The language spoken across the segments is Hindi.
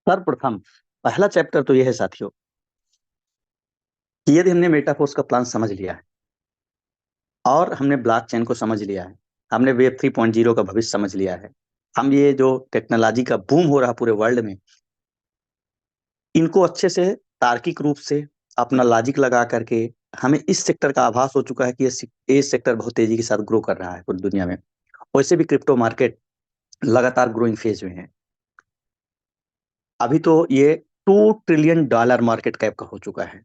सर्वप्रथम पहला चैप्टर तो यह है साथियों कि यदि हमने मेटाफोर्स का प्लान समझ लिया है और हमने ब्लॉकचेन को समझ लिया है, हमने वेब 3.0 का भविष्य समझ लिया है, हम ये जो टेक्नोलॉजी का बूम हो रहा है पूरे वर्ल्ड में, इनको अच्छे से तार्किक रूप से अपना लॉजिक लगा करके हमें इस सेक्टर का आभास हो चुका है कि ये सेक्टर बहुत तेजी के साथ ग्रो कर रहा है पूरी दुनिया में। वैसे भी क्रिप्टो मार्केट लगातार ग्रोइंग फेज में है। अभी तो ये $2 ट्रिलियन मार्केट कैप का हो चुका है।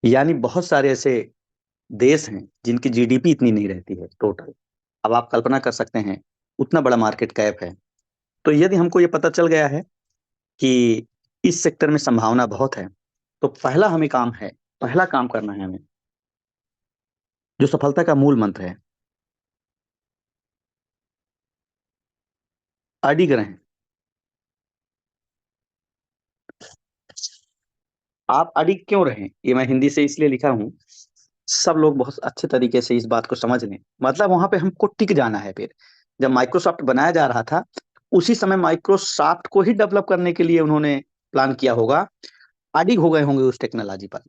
यानी बहुत सारे ऐसे देश हैं जिनकी जीडीपी इतनी नहीं रहती है टोटल। अब आप कल्पना कर सकते हैं, उतना बड़ा मार्केट कैप है। तो यदि हमको ये पता चल गया है कि इस सेक्टर में संभावना बहुत है, तो पहला हमें काम है, पहला काम करना है हमें, जो सफलता का मूल मंत्र है, अडिग रहें। आप अडिग क्यों रहें, ये मैं हिंदी से इसलिए लिखा हूं, सब लोग बहुत अच्छे तरीके से इस बात को समझ लें। मतलब वहां पे हमको टिक जाना है। फिर जब माइक्रोसॉफ्ट बनाया जा रहा था, उसी समय माइक्रोसॉफ्ट को ही डेवलप करने के लिए उन्होंने प्लान किया होगा, अडिग हो गए होंगे उस टेक्नोलॉजी पर।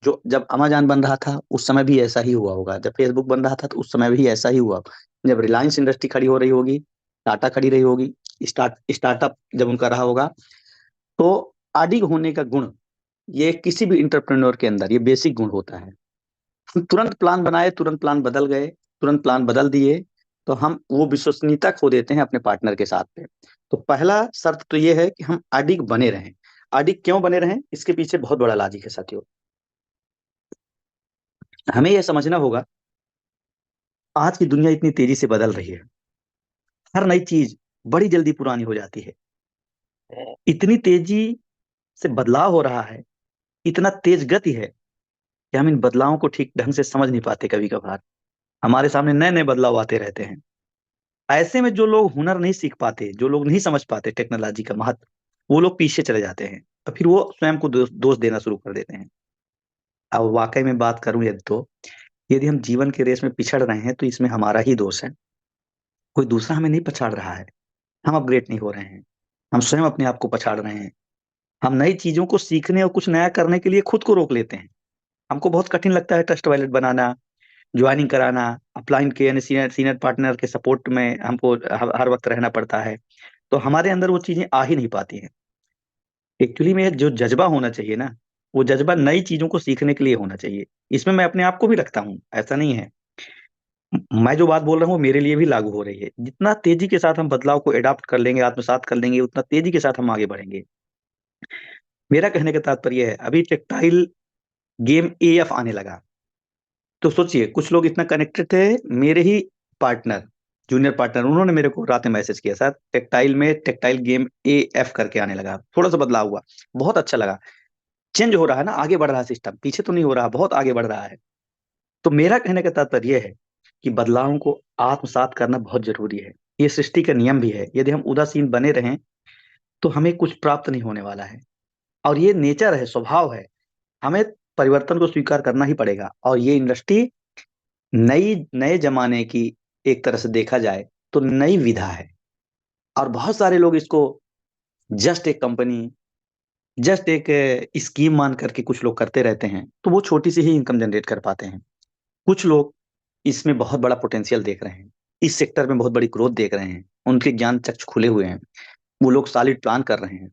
जो जब अमेजॉन बन रहा था उस समय भी ऐसा ही हुआ होगा, जब फेसबुक बन रहा था तो उस समय भी ऐसा ही हुआ, जब रिलायंस इंडस्ट्री खड़ी हो रही होगी, टाटा खड़ी रही होगी, स्टार्टअप जब उनका रहा होगा, तो अडिग होने का गुण, ये किसी भी इंटरप्रेन्योर के अंदर ये बेसिक गुण होता है। हम तुरंत प्लान बनाए, तुरंत प्लान बदल गए, तुरंत प्लान बदल दिए, तो हम वो विश्वसनीयता खो देते हैं अपने पार्टनर के साथ पे। तो पहला शर्त तो ये है कि हम अडिग बने रहें। अडिग क्यों बने रहें, इसके पीछे बहुत बड़ा लॉजिक है साथियों। हमें यह समझना होगा, आज की दुनिया इतनी तेजी से बदल रही है, हर नई चीज बड़ी जल्दी पुरानी हो जाती है। इतनी तेजी से बदलाव हो रहा है, इतना तेज गति है कि हम इन बदलावों को ठीक ढंग से समझ नहीं पाते। कभी कभार हमारे सामने नए नए बदलाव आते रहते हैं। ऐसे में जो लोग हुनर नहीं सीख पाते, जो लोग नहीं समझ पाते टेक्नोलॉजी का महत्व, वो लोग पीछे चले जाते हैं और फिर वो स्वयं को दोष देना शुरू कर देते हैं। अब वाकई में बात करूं यदि, तो यदि हम जीवन के रेस में पिछड़ रहे हैं तो इसमें हमारा ही दोष है। कोई दूसरा हमें नहीं पछाड़ रहा है। हम अपग्रेड नहीं हो रहे हैं, हम स्वयं अपने आप को पछाड़ रहे हैं। हम नई चीजों को सीखने और कुछ नया करने के लिए खुद को रोक लेते हैं। हमको बहुत कठिन लगता है ट्रस्ट वॉलेट बनाना, ज्वाइनिंग कराना, अपलाइन के यानी सीनियर सीनियर पार्टनर के सपोर्ट में हमको हर वक्त रहना पड़ता है। तो हमारे अंदर वो चीजें आ ही नहीं पाती हैं। एक्चुअली में जो जज्बा होना चाहिए ना, वो जज्बा नई चीजों को सीखने के लिए होना चाहिए। इसमें मैं अपने आप को भी रखता हूँ, ऐसा नहीं है। मैं जो बात बोल रहा हूँ वो मेरे लिए भी लागू हो रही है। जितना तेजी के साथ हम बदलाव को एडॉप्ट कर लेंगे, आत्मसात कर लेंगे, उतना तेजी के साथ हम आगे बढ़ेंगे। मेरा कहने का तात्पर्य है, अभी टेक्टाइल गेम एएफ आने लगा। तो सोचिए, कुछ लोग इतना कनेक्टेड थे, मेरे ही पार्टनर, जूनियर पार्टनर, उन्होंने मेरे को रात में मैसेज किया, सर टेक्टाइल में टेक्टाइल गेम एएफ करके आने लगा, थोड़ा सा बदलाव हुआ, बहुत अच्छा लगा। चेंज हो रहा है ना, आगे बढ़ रहा है सिस्टम, पीछे तो नहीं हो रहा, बहुत आगे बढ़ रहा है। तो मेरा कहने का तात्पर्य यह है कि बदलावों को आत्मसात करना बहुत जरूरी है। ये सृष्टि का नियम भी है। यदि हम उदासीन बने रहें तो हमें कुछ प्राप्त नहीं होने वाला है। और ये नेचर है, स्वभाव है। हमें परिवर्तन को स्वीकार करना ही पड़ेगा। और ये इंडस्ट्री नई नए जमाने की, एक तरह से देखा जाए तो नई विधा है। और बहुत सारे लोग इसको जस्ट एक कंपनी, जस्ट एक स्कीम मान करके कुछ लोग करते रहते हैं, तो वो छोटी सी ही इनकम जनरेट कर पाते हैं। कुछ लोग इसमें बहुत बड़ा पोटेंशियल देख रहे हैं, इस सेक्टर में बहुत बड़ी ग्रोथ देख रहे हैं, उनके ज्ञान चक्षु खुले हुए हैं, वो लोग सॉलिड प्लान कर रहे हैं।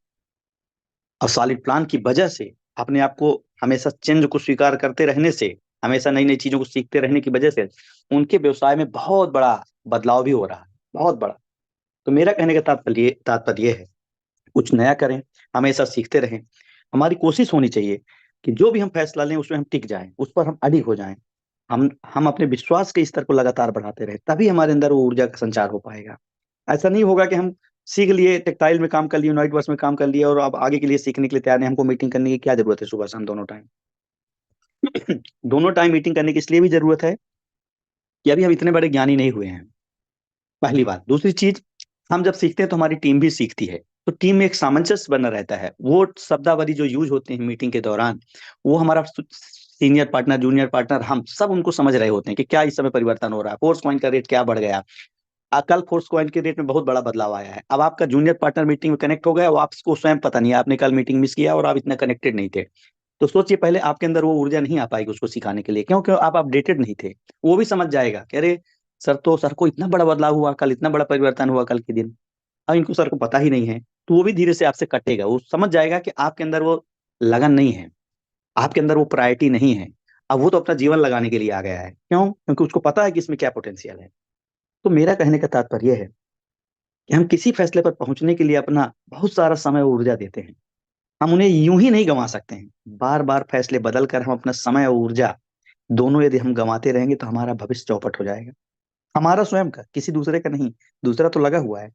और सॉलिड प्लान की वजह से, अपने आप को हमेशा चेंज को स्वीकार करते रहने से, हमेशा नई नई चीजों को सीखते रहने की वजह से, उनके व्यवसाय में बहुत बड़ा बदलाव भी हो रहा है, बहुत बड़ा। तो मेरा कहने का तात्पर्य है, कुछ नया करें, हमेशा सीखते रहें। हमारी कोशिश होनी चाहिए कि जो भी हम फैसला लें उसमें हम टिक जाएं, उस पर हम अडिग हो जाएं। हम अपने विश्वास के स्तर को लगातार बढ़ाते रहे, तभी हमारे अंदर वो ऊर्जा का संचार हो पाएगा। ऐसा नहीं होगा कि हम सीख लिए, टेक्सटाइल में काम कर लिए, यूनाइट वर्स में काम कर लिए और अब आगे के लिए सीखने के लिए तैयार नहीं। हमको मीटिंग करने की क्या जरूरत है सुबह शाम दोनों टाइम? दोनों टाइम मीटिंग करने की इसलिए भी जरूरत है कि अभी हम इतने बड़े ज्ञानी नहीं हुए हैं, पहली बात। दूसरी चीज, हम जब सीखते हैं तो हमारी टीम भी सीखती है, तो टीम में एक सामंजस्य बना रहता है। वो शब्दावली जो यूज होते हैं मीटिंग के दौरान, वो हमारा सीनियर पार्टनर, जूनियर पार्टनर, हम सब उनको समझ रहे होते हैं कि क्या इस समय परिवर्तन हो रहा है, फोर्स पॉइंट का रेट क्या बढ़ गया, कल फोर्स क्वाइन के रेट में बहुत बड़ा बदलाव आया है। अब आपका जूनियर पार्टनर मीटिंग में कनेक्ट हो गया, वो आपको स्वयं पता नहीं है, आपने कल मीटिंग मिस किया और आप इतना कनेक्टेड नहीं थे। तो सोचिए, पहले आपके अंदर वो ऊर्जा नहीं आ पाएगी उसको सिखाने के लिए, क्यों? आप अपडेटेड नहीं थे। वो भी समझ जाएगा कि अरे सर, तो सर को इतना बड़ा बदलाव हुआ कल, इतना बड़ा परिवर्तन हुआ कल के दिन, अब इनको सर को पता ही नहीं है। तो वो भी धीरे से आपसे कटेगा, वो समझ जाएगा कि आपके अंदर वो लगन नहीं है, आपके अंदर वो प्रायोरिटी नहीं है। अब वो तो अपना जीवन लगाने के लिए आ गया है, क्यों? क्योंकि उसको पता है कि इसमें क्या पोटेंशियल है। तो मेरा कहने का तात्पर्य है कि हम किसी फैसले पर पहुंचने के लिए अपना बहुत सारा समय और ऊर्जा देते हैं, हम उन्हें यूं ही नहीं गंवा सकते हैं। बार बार फैसले बदल कर हम अपना समय और ऊर्जा दोनों यदि हम गंवाते रहेंगे तो हमारा भविष्य चौपट हो जाएगा। हमारा स्वयं का, किसी दूसरे का नहीं। दूसरा तो लगा हुआ है।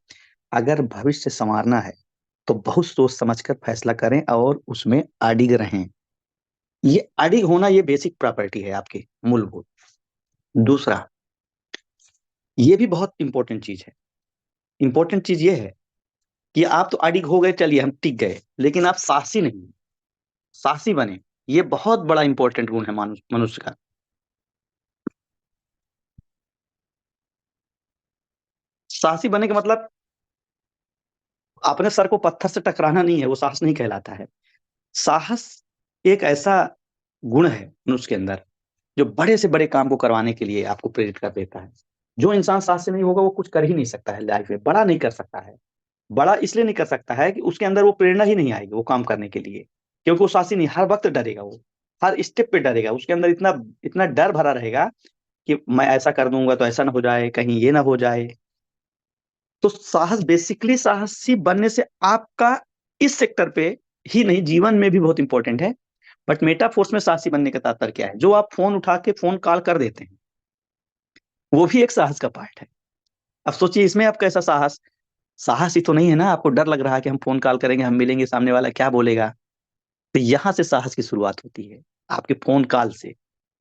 अगर भविष्य संवारना है तो बहुत सोच समझकर फैसला करें और उसमें अडिग रहें। ये अडिग होना, ये बेसिक प्रॉपर्टी है आपकी, मूलभूत। दूसरा, ये भी बहुत इंपॉर्टेंट चीज है। इंपॉर्टेंट चीज ये है कि आप तो अडिग हो गए, चलिए हम टिक गए, लेकिन आप साहसी नहीं, साहसी बने। ये बहुत बड़ा इंपॉर्टेंट गुण है मनुष्य का। साहसी बनने का मतलब अपने सर को पत्थर से टकराना नहीं है, वो साहस नहीं कहलाता है। साहस एक ऐसा गुण है मनुष्य के अंदर जो बड़े से बड़े काम को करवाने के लिए आपको प्रेरित कर देता है। जो इंसान साहसी नहीं होगा वो कुछ कर ही नहीं सकता है, लाइफ में बड़ा नहीं कर सकता है। बड़ा इसलिए नहीं कर सकता है कि उसके अंदर वो प्रेरणा ही नहीं आएगी वो काम करने के लिए, क्योंकि वो साहसी नहीं, हर वक्त डरेगा वो, हर स्टेप पे डरेगा। उसके अंदर इतना इतना डर भरा रहेगा कि मैं ऐसा कर दूंगा तो ऐसा ना हो जाए, कहीं ये ना हो जाए। तो साहस, बेसिकली साहसी बनने से आपका इस सेक्टर पे ही नहीं, जीवन में भी बहुत इंपॉर्टेंट है। बट मेटाफोर्स में साहसी बनने का तात्पर्य क्या है? जो आप फोन उठा के फोन कॉल कर देते हैं, वो भी एक साहस का पार्ट है। अब सोचिए, इसमें आपका ऐसा साहस, साहस ही तो नहीं है ना, आपको डर लग रहा है कि हम फोन कॉल करेंगे, हम मिलेंगे, सामने वाला क्या बोलेगा। तो यहां से साहस की शुरुआत होती है, आपके फोन कॉल से।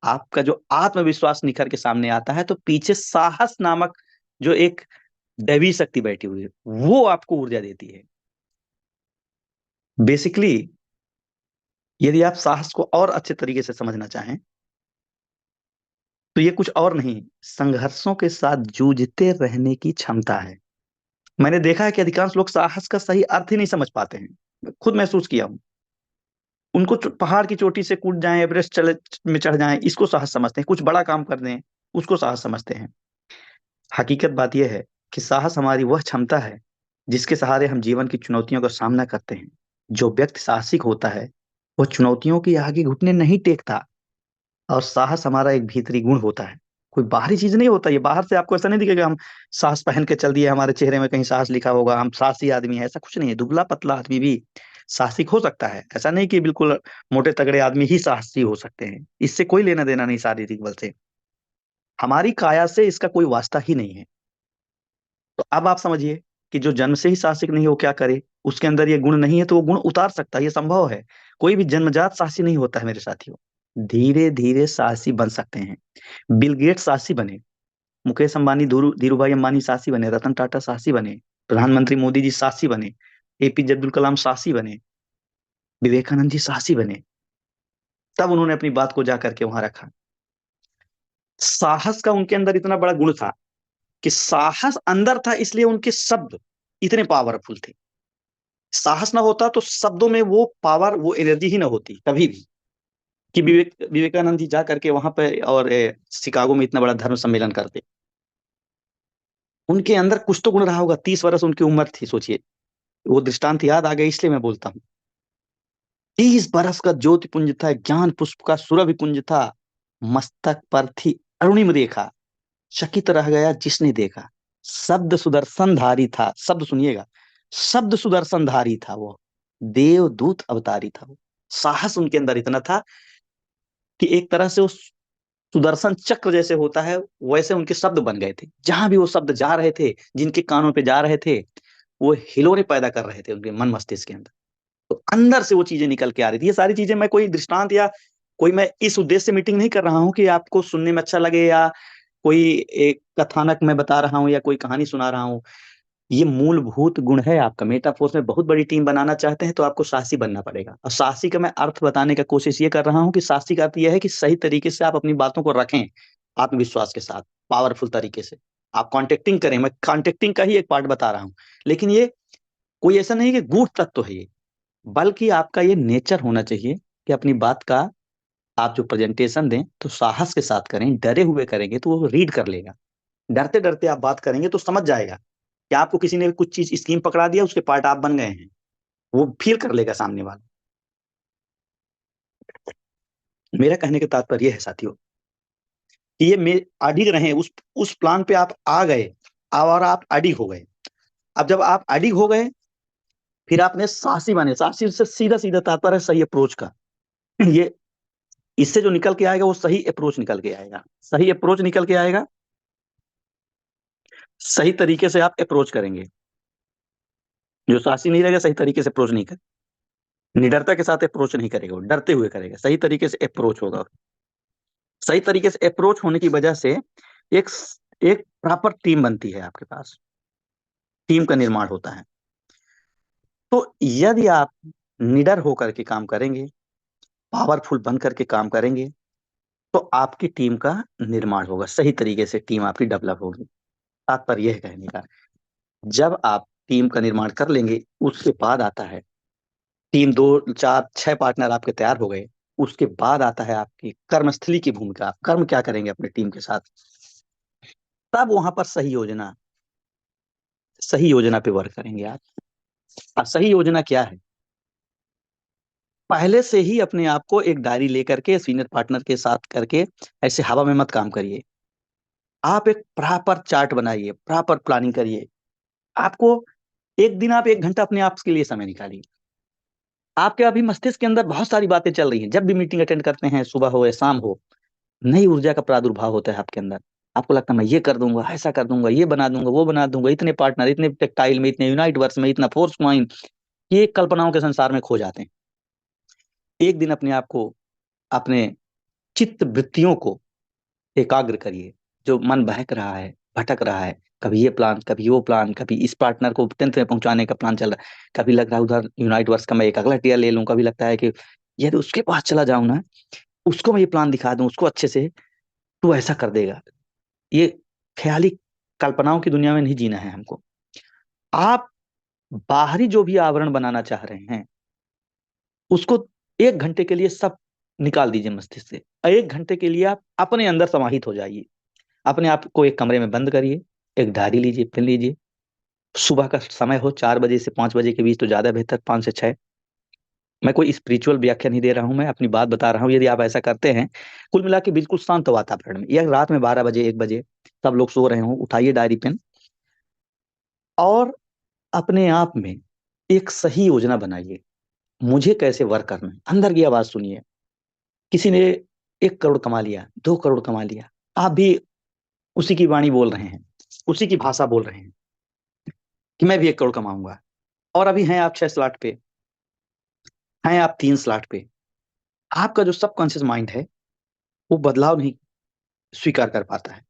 आपका जो आत्मविश्वास निखर के सामने आता है, तो पीछे साहस नामक जो एक दैवी शक्ति बैठी हुई है, वो आपको ऊर्जा देती है। बेसिकली, यदि आप साहस को और अच्छे तरीके से समझना चाहें, तो ये कुछ और नहीं, संघर्षों के साथ जूझते रहने की क्षमता है। मैंने देखा है कि अधिकांश लोग साहस का सही अर्थ ही नहीं समझ पाते हैं, खुद महसूस किया हूं। उनको पहाड़ की चोटी से कूद जाएं, एवरेस्ट चले में चढ़ जाएं, इसको साहस समझते हैं। कुछ बड़ा काम कर दें, उसको साहस समझते हैं। हकीकत बात यह है कि साहस हमारी वह क्षमता है जिसके सहारे हम जीवन की चुनौतियों का सामना करते हैं। जो व्यक्ति साहसिक होता है वह चुनौतियों के आगे घुटने नहीं टेकता। और साहस हमारा एक भीतरी गुण होता है, कोई बाहरी चीज नहीं होता। ये बाहर से आपको ऐसा नहीं दिखेगा, हम साहस पहन के चल दिए, हमारे चेहरे में कहीं साहस लिखा होगा, हम साहसी आदमी है, ऐसा कुछ नहीं है। दुबला पतला आदमी भी साहसिक हो सकता है, ऐसा नहीं कि बिल्कुल मोटे तगड़े आदमी ही साहसी हो सकते हैं। इससे कोई लेना देना नहीं शारीरिक बल से, हमारी काया से इसका कोई वास्ता ही नहीं है। तो अब आप समझिए कि जो जन्म से ही साहसिक नहीं हो क्या करे, उसके अंदर ये गुण नहीं है, तो वो गुण उतार सकता है, ये संभव है। कोई भी जन्मजात साहसी नहीं होता है मेरे साथियों, धीरे धीरे साहसी बन सकते हैं। बिल गेट्स साहसी बने, मुकेश अंबानी, धीरू भाई अंबानी साहसी बने, रतन टाटा साहसी बने, प्रधानमंत्री मोदी जी साहसी बने, एपीजे अब्दुल कलाम साहसी बने, विवेकानंद जी साहसी बने। तब उन्होंने अपनी बात को जा करके वहां रखा। साहस का उनके अंदर इतना बड़ा गुण था कि साहस अंदर था, इसलिए उनके शब्द इतने पावरफुल थे। साहस ना होता तो शब्दों में वो पावर, वो एनर्जी ही ना होती कभी भी। कि विवेकानंद जी जा करके वहां पे और शिकागो में इतना बड़ा धर्म सम्मेलन करते, उनके अंदर कुछ तो गुण रहा होगा। 30 वर्ष उनकी उम्र थी, सोचिए। वो दृष्टांत याद आ गया इसलिए मैं बोलता हूँ। 30 बरस का ज्योति पुंज था, ज्ञान पुष्प का सुरभि कुंज था, मस्तक पर थी अरुणिम रेखा, चकित रह गया जिसने देखा। शब्द सुदर्शन धारी था, शब्द सुनिएगा, शब्द सुदर्शन धारी था वो, देवदूत अवतारी था वो। साहस उनके अंदर इतना था कि एक तरह से उस सुदर्शन चक्र जैसे होता है, वैसे उनके शब्द बन गए थे। जहां भी वो शब्द जा रहे थे, जिनके कानों पे जा रहे थे, वो हिलोरे पैदा कर रहे थे उनके मन मस्तिष्क के अंदर। तो अंदर से वो चीजें निकल के आ रही थी। ये सारी चीजें मैं कोई दृष्टांत या कोई, मैं इस उद्देश्य से मीटिंग नहीं कर रहा हूं कि आपको सुनने में अच्छा लगे, या कोई एक कथानक मैं बता रहा हूं, या कोई कहानी सुना रहा हूं। ये मूलभूत गुण है आपका। मेटाफोर्स में बहुत बड़ी टीम बनाना चाहते हैं तो आपको साहसी बनना पड़ेगा। और साहसी का मैं अर्थ बताने का कोशिश ये कर रहा हूं कि साहसी का अर्थ यह है कि सही तरीके से आप अपनी बातों को रखें, आत्मविश्वास के साथ, पावरफुल तरीके से। आप कॉन्टेक्टिंग करें, मैं कॉन्टेक्टिंग का ही एक पार्ट बता रहा हूँ। लेकिन ये कोई ऐसा नहीं कि गूढ़ तत्व है ये, बल्कि आपका ये नेचर होना चाहिए कि अपनी बात का आप जो प्रेजेंटेशन दें तो साहस के साथ करें। डरे हुए करेंगे तो वो रीड कर लेगा। डरते डरते आप बात करेंगे तो समझ जाएगा कि आपको किसी ने कुछ चीज स्कीम पकड़ा दिया, उसके पार्ट आप बन गए हैं। वो फील कर लेगा सामने वाला। मेरा कहने का तात्पर्य यह है साथियों कि ये मे अडिग रहे, उस प्लान पे आप आ गए और आप अडिग हो गए। अब जब आप अडिग हो गए, फिर आपने साहसी बने। साहसी से सीधा सीधा तात्पर्य है सही अप्रोच का। ये इससे जो निकल के आएगा वो सही अप्रोच निकल के आएगा। सही अप्रोच निकल के आएगा, सही तरीके से आप अप्रोच करेंगे। जो साहसी नहीं रहेगा, सही तरीके से अप्रोच नहीं कर, निडरता के साथ अप्रोच नहीं करेगा, वो डरते हुए करेगा। सही तरीके से अप्रोच होगा। सही तरीके से अप्रोच होने की वजह से एक एक प्रॉपर टीम बनती है आपके पास। टीम का निर्माण होता है। तो यदि आप निडर होकर के काम करेंगे, पावरफुल बन करके काम करेंगे, तो आपकी टीम का निर्माण होगा। सही तरीके से टीम आपकी डेवलप होगी। तात्पर्य यह कहने का, जब आप टीम का निर्माण कर लेंगे, उसके बाद आता है टीम, 2 4 6 पार्टनर आपके तैयार हो गए। उसके बाद आता है आपकी कर्मस्थली की भूमिका। आप कर्म क्या करेंगे अपने टीम के साथ, तब वहां पर सही योजना पे वर्क करेंगे आप। और सही योजना क्या है? पहले से ही अपने आप को एक डायरी लेकर के सीनियर पार्टनर के साथ करके ऐसे हवा में मत काम करिए। आप एक प्रॉपर चार्ट बनाइए, प्रॉपर प्लानिंग करिए। आपको एक दिन आप 1 घंटा अपने आप के लिए समय निकालिए। आपके अभी मस्तिष्क के अंदर बहुत सारी बातें चल रही हैं। जब भी मीटिंग अटेंड करते हैं, सुबह हो या शाम हो, नई ऊर्जा का प्रादुर्भाव होता है आपके अंदर। आपको लगता है मैं ये कर दूंगा, ऐसा कर दूंगा, ये बना दूंगा, वो बना दूंगा, इतने पार्टनर, इतने टेक्टाइल में, इतने यूनाइट वर्स में, इतना फोर्स क्वाइन, ये कल्पनाओं के संसार में खो जाते हैं। एक दिन अपने आप को, अपने चित्त वृत्तियों को एकाग्र करिए। जो मन बहक रहा है, भटक रहा है, कभी ये प्लान, कभी वो प्लान, कभी इस पार्टनर को 10th में पहुंचाने का प्लान चल रहा है, कभी लग रहा है उधर यूनाइट वर्स का मैं एक अगला टीयर ले लूं, कभी लगता है कि यदि उसके पास चला जाऊं ना, उसको मैं ये प्लान दिखा दूं उसको अच्छे से, तो ऐसा कर देगा। ये ख्याली कल्पनाओं की दुनिया में नहीं जीना है हमको। आप बाहरी जो भी आवरण बनाना चाह रहे हैं, उसको 1 घंटे के लिए सब निकाल दीजिए मस्तिष्क से। 1 घंटे के लिए आप अपने अंदर समाहित हो जाइए। अपने आप को एक कमरे में बंद करिए, एक डायरी लीजिए, पेन लीजिए। सुबह का समय हो 4 बजे से 5 बजे के बीच तो ज्यादा बेहतर, 5 से 6। मैं कोई स्पिरिचुअल व्याख्या नहीं दे रहा हूं, मैं अपनी बात बता रहा हूं। यदि आप ऐसा करते हैं, कुल मिला के बिल्कुल शांत वातावरण में, या रात में 12 बजे 1 बजे सब लोग सो रहे हो, उठाइए डायरी पेन और अपने आप में एक सही योजना बनाइए। मुझे कैसे वर्क करना है, अंदर की आवाज सुनिए। किसी ने 1 करोड़ कमा लिया, 2 करोड़ कमा लिया, आप भी उसी की वाणी बोल रहे हैं, उसी की भाषा बोल रहे हैं कि मैं भी 1 करोड़ कमाऊंगा। और अभी हैं आप 6 स्लॉट पे, हैं आप 3 स्लॉट पे। आपका जो सबकॉन्शियस माइंड है, वो बदलाव नहीं स्वीकार कर पाता है।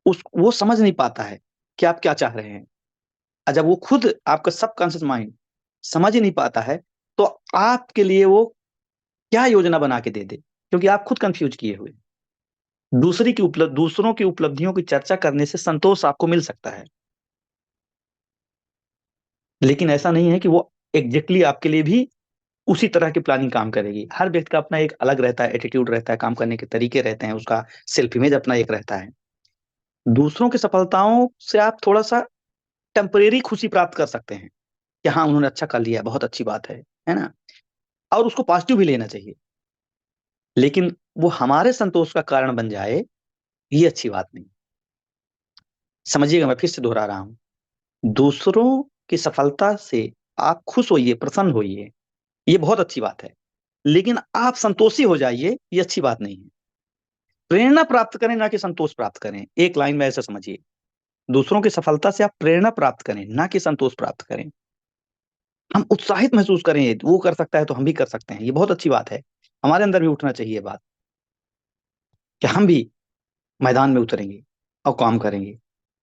वो समझ नहीं पाता है कि आप क्या चाह रहे हैं। और जब वो खुद, आपका सबकॉन्शियस माइंड समझ ही नहीं पाता है, तो आपके लिए वो क्या योजना बना के दे दे, क्योंकि आप खुद कंफ्यूज किए हुए। दूसरों की उपलब्धियों की चर्चा करने से संतोष आपको मिल सकता है, लेकिन ऐसा नहीं है कि वो एग्जैक्टली आपके लिए भी उसी तरह की प्लानिंग काम करेगी। हर व्यक्ति का अपना एक अलग रहता है, एटीट्यूड रहता है, काम करने के तरीके रहते हैं, उसका सेल्फ इमेज अपना एक रहता है। दूसरों की सफलताओं से आप थोड़ा सा टेम्परेरी खुशी प्राप्त कर सकते हैं कि हाँ उन्होंने अच्छा कर लिया, बहुत अच्छी बात है ना। और उसको पॉजिटिव भी लेना चाहिए, लेकिन वो हमारे संतोष का कारण बन जाए, ये अच्छी बात नहीं। समझिएगा, मैं फिर से दोहरा रहा हूं। दूसरों की सफलता से आप खुश होइए, प्रसन्न होइए, ये बहुत अच्छी बात है। लेकिन आप संतोषी हो जाइए, ये अच्छी बात नहीं है। प्रेरणा प्राप्त करें, ना कि संतोष प्राप्त करें। एक लाइन में ऐसा समझिए, दूसरों की सफलता से आप प्रेरणा प्राप्त करें, ना कि संतोष प्राप्त करें। हम उत्साहित महसूस करें, वो कर सकता है तो हम भी कर सकते हैं, ये बहुत अच्छी बात है। हमारे अंदर भी उठना चाहिए बात कि हम भी मैदान में उतरेंगे और काम करेंगे।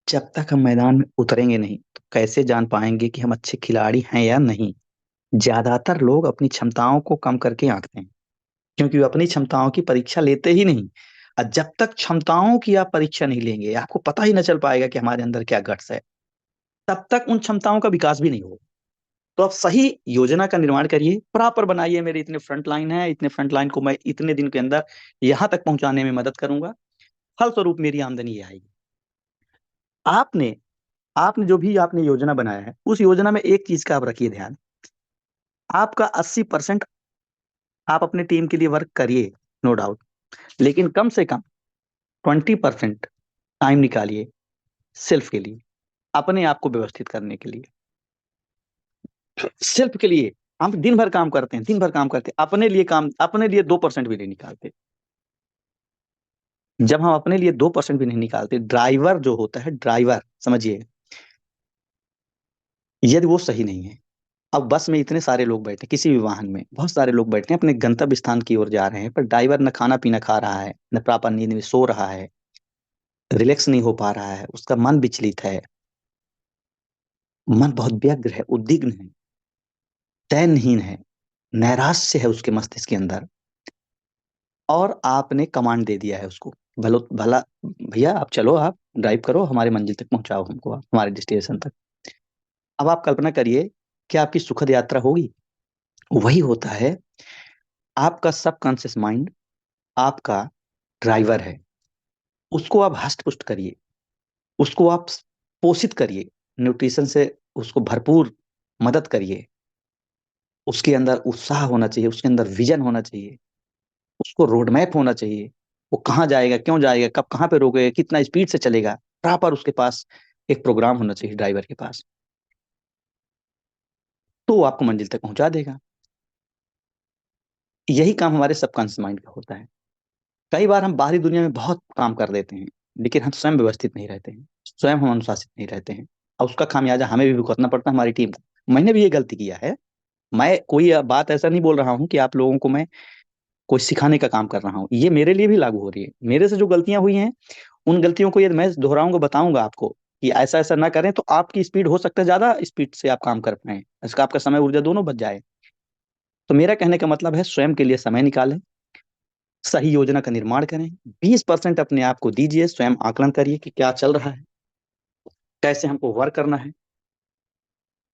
जब तक हम मैदान में उतरेंगे नहीं, तो कैसे जान पाएंगे कि हम अच्छे खिलाड़ी हैं या नहीं। ज्यादातर लोग अपनी क्षमताओं को कम करके आंकते हैं, क्योंकि वो अपनी क्षमताओं की परीक्षा लेते ही नहीं। और जब तक क्षमताओं की आप परीक्षा नहीं लेंगे, आपको पता ही न चल पाएगा कि हमारे अंदर क्या गट्स है, तब तक उन क्षमताओं का विकास भी नहीं होगा। तो आप सही योजना का निर्माण करिए, प्रॉपर बनाइए, मेरे इतने फ्रंट लाइन है, इतने फ्रंट लाइन को मैं इतने दिन के अंदर यहां तक पहुंचाने में मदद करूंगा, फलस्वरूप मेरी आमदनी ये आएगी। आपने आपने जो भी आपने योजना बनाया है, उस योजना में एक चीज का आप रखिए ध्यान, आपका 80% आप अपने टीम के लिए वर्क करिए, नो डाउट, लेकिन कम से कम 20% टाइम निकालिए सेल्फ के लिए, अपने आप को व्यवस्थित करने के लिए, सेल्फ के लिए। हम दिन भर काम करते हैं, दिन भर काम करते हैं, अपने लिए काम, अपने लिए 2% भी नहीं निकालते। जब हम अपने लिए 2% भी नहीं निकालते, ड्राइवर जो होता है, ड्राइवर समझिए, यदि वो सही नहीं है, अब बस में इतने सारे लोग बैठे, किसी भी वाहन में बहुत सारे लोग बैठे हैं, अपने गंतव्य स्थान की ओर जा रहे हैं, पर ड्राइवर न खाना पीना खा रहा है, न प्रॉपर नींद में सो रहा है, रिलैक्स नहीं हो पा रहा है, उसका मन विचलित है, मन बहुत व्यग्र है, उद्विग्न है, चैनहीन है, नैराश्य है उसके मस्तिष्क के अंदर, और आपने कमांड दे दिया है उसको, भलो भला भैया आप चलो, आप ड्राइव करो, हमारे मंजिल तक पहुंचाओ हमको, आप हमारे डेस्टिनेशन तक। अब आप कल्पना करिए कि आपकी सुखद यात्रा होगी। वही होता है, आपका सबकॉन्शियस माइंड आपका ड्राइवर है, उसको आप हष्ट पुष्ट करिए, उसको आप पोषित करिए, न्यूट्रिशन से उसको भरपूर मदद करिए, उसके अंदर उत्साह होना चाहिए, उसके अंदर विजन होना चाहिए, उसको रोड मैप होना चाहिए, वो कहाँ जाएगा, क्यों जाएगा, कब कहाँ पे रोकेगा, कितना स्पीड से चलेगा, प्रॉपर उसके पास एक प्रोग्राम होना चाहिए ड्राइवर के पास, तो वो आपको मंजिल तक पहुंचा देगा। यही काम हमारे सबकॉन्शियस माइंड का होता है। कई बार हम बाहरी दुनिया में बहुत काम कर देते हैं, लेकिन हम स्वयं व्यवस्थित नहीं रहते हैं, स्वयं हम अनुशासित नहीं रहते हैं, और उसका खामियाजा हमें भी भुगतना पड़ता है, हमारी टीम को। मैंने भी ये गलती किया है। मैं कोई बात ऐसा नहीं बोल रहा हूँ कि आप लोगों को मैं कोई सिखाने का काम कर रहा हूँ, ये मेरे लिए भी लागू हो रही है। मेरे से जो गलतियां हुई हैं, उन गलतियों को यदि मैं दोहराऊंगा, बताऊंगा आपको कि ऐसा ऐसा ना करें, तो आपकी स्पीड हो सकता है ज्यादा स्पीड से आप काम कर पाए, इसका आपका समय ऊर्जा दोनों बच जाए। तो मेरा कहने का मतलब है, स्वयं के लिए समय निकालें, सही योजना का निर्माण करें, 20% अपने आप को दीजिए, स्वयं आकलन करिए कि क्या चल रहा है, कैसे हमको वर्क करना है।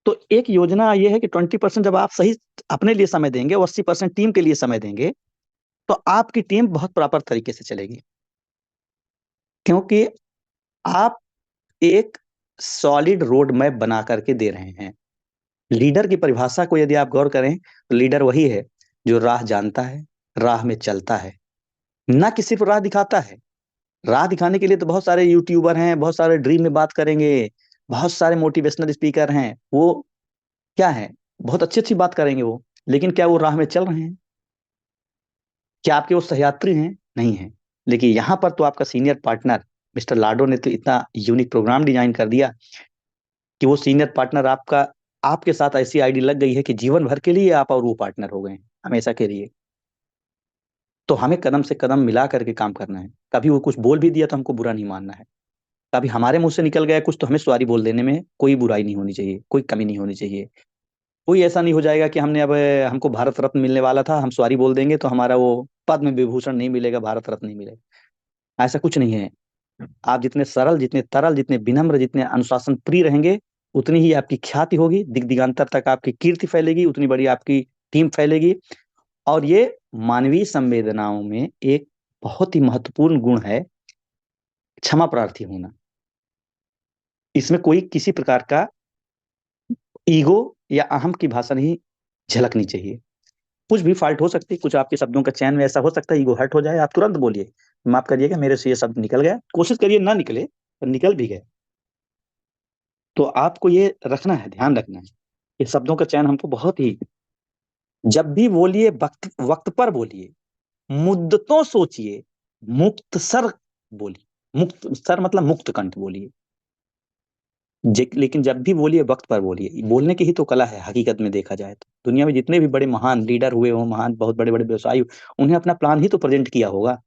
तो एक योजना ये है कि 20% जब आप सही अपने लिए समय देंगे और 80% टीम के लिए समय देंगे, तो आपकी टीम बहुत प्रॉपर तरीके से चलेगी, क्योंकि आप एक सॉलिड रोड मैप बना करके दे रहे हैं। लीडर की परिभाषा को यदि आप गौर करें, तो लीडर वही है जो राह जानता है, राह में चलता है, ना कि सिर्फ राह दिखाता है। राह दिखाने के लिए तो बहुत सारे यूट्यूबर हैं, बहुत सारे ड्रीम में बात करेंगे, बहुत सारे मोटिवेशनल स्पीकर हैं, वो क्या है, बहुत अच्छी अच्छी बात करेंगे वो, लेकिन क्या वो राह में चल रहे हैं? क्या आपके वो सहयात्री हैं? नहीं है। लेकिन यहाँ पर तो आपका सीनियर पार्टनर मिस्टर लाडो ने तो इतना यूनिक प्रोग्राम डिजाइन कर दिया कि वो सीनियर पार्टनर आपका, आपके साथ ऐसी आईडी लग गई है कि जीवन भर के लिए आप और वो पार्टनर हो गए हैं, हमेशा के लिए। तो हमें कदम से कदम मिला करके काम करना है। कभी वो कुछ बोल भी दिया तो हमको बुरा नहीं मानना है, कभी हमारे मुंह से निकल गया कुछ, तो हमें सॉरी बोल देने में कोई बुराई नहीं होनी चाहिए, कोई कमी नहीं होनी चाहिए। कोई ऐसा नहीं हो जाएगा कि हमने अब हमको भारत रत्न मिलने वाला था, हम सॉरी बोल देंगे तो हमारा वो पद्म विभूषण नहीं मिलेगा, भारत रत्न नहीं मिलेगा। ऐसा कुछ नहीं है। आप जितने सरल, जितने तरल, जितने विनम्र, जितने अनुशासन प्रिय रहेंगे, उतनी ही आपकी ख्याति होगी, दिग दिगांतर तक आपकी कीर्ति फैलेगी, उतनी बड़ी आपकी टीम फैलेगी। और ये मानवीय संवेदनाओं में एक बहुत ही महत्वपूर्ण गुण है, क्षमा प्रार्थी होना। इसमें कोई किसी प्रकार का ईगो या अहम की भाषा नहीं झलकनी चाहिए। कुछ भी फॉल्ट हो सकती है, कुछ आपके शब्दों का चयन में ऐसा हो सकता है, ईगो हर्ट हो जाए, आप तुरंत बोलिए, माफ करिएगा मेरे से ये शब्द निकल गया, कोशिश करिए ना निकले, पर निकल भी गए, तो आपको ये रखना है, ध्यान रखना है, ये शब्दों का चयन हमको बहुत ही, जब भी बोलिए वक्त वक्त पर बोलिए, मुद्दतों सोचिए, मुक्त सर बोलिए, मुक्त सर मतलब मुक्त कंठ बोलिए। लेकिन जब भी बोलिए वक्त पर बोलिए, बोलने की ही तो कला है हकीकत में देखा जाए तो। दुनिया में जितने भी बड़े महान लीडर हुए हों, महान बहुत बड़े बड़े व्यवसायी, उन्हें अपना प्लान ही तो प्रेजेंट किया होगा।